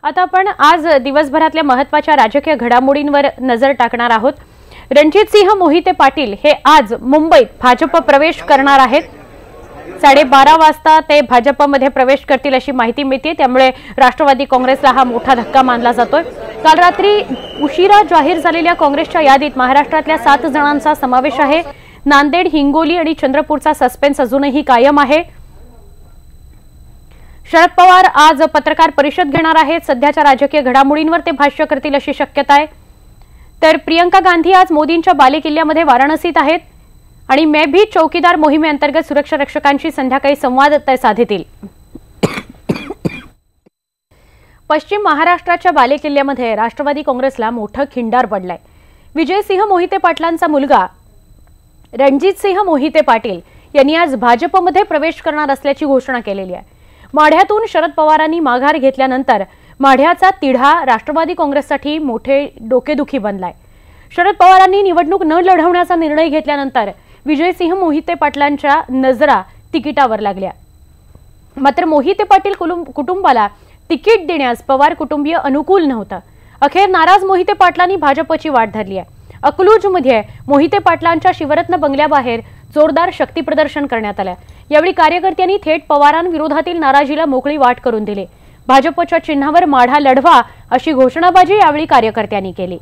आता आपण आज दिवसभरातल्या महत्त्वाच्या राजकीय घडामोडींवर नजर टाकणार आहोत। रणजितसिंह मोहिते पाटील हे आज मुंबईत भाजप प्रवेश करणार आहेत। 12:30 वाजता ते भाजपमध्ये प्रवेश करतील अशी माहिती मिळते। त्यामुळे राष्ट्रवादी काँग्रेसला हा मोठा धक्का मानला जातोय। काल रात्री उशिरा जाहीर झालेल्या काँग्रेसच्या यादीत महाराष्ट्रातल्या 7 जणांचा समावेश आहे। नांदेड, हिंगोली आणि चंद्रपूरचा सस्पेन्स अजूनही कायम आहे। शरद पवार आज पत्रकार परिषद घेणार आहेत। सध्याच्या राजकीय घडामोडींवर ते भाष्य करतील अशी शक्यता आहे। तर प्रियंका गांधी आज मोदींच्या बालेकिल्ल्यामध्ये वाराणसीत आहेत आणि मैं भी चौकीदार मोहिमेअंतर्गत सुरक्षा रक्षकांशी संध्याकाळी संवाद साधतील। पश्चिम महाराष्ट्राच्या बालेकिल्ल्यामध्ये राष्ट्रवादी काँग्रेसला मोठं खिंडार पडलंय। विजयसिंह मोहिते पाटलांचा मुलगा रणजितसिंह मोहिते पाटील यांनी आज भाजपमध्ये प्रवेश करणार असल्याची घोषणा केलेली आहे। माढ्यातून शरद पवारांनी माघार घेतल्यानंतर माढ्याचा तिढा राष्ट्रवादी काँग्रेससाठी मोठे डोकेदुखी बनलाय। शरद पवारांनी निवडणूक न लढवण्याचा निर्णय घेतल्यानंतर विजयसिंह मोहिते पाटलांच्या नजरा तिकिटावर लागल्या। मात्र मोहिते पाटील कुटुंबाला तिकीट देण्यास पवार कुटुंबीय अनुकूल नव्हतं। अखेर नाराज मोहिते पाटलांनी भाजपची वाट धरली आहे। अकलूजमध्ये मोहिते पाटलांच्या शिवरत्न बंगल्याबाहेर जोरदार शक्ती प्रदर्शन करण्यात आले। यावेळी कार्यकर्त्यांनी थेट पवारांविरोधातील नाराजीला मोकळी वाट करून दिली। भाजपच्या चिन्हावर माढा लढवा अशी घोषणाबाजी यावेळी कार्यकर्त्यांनी केली।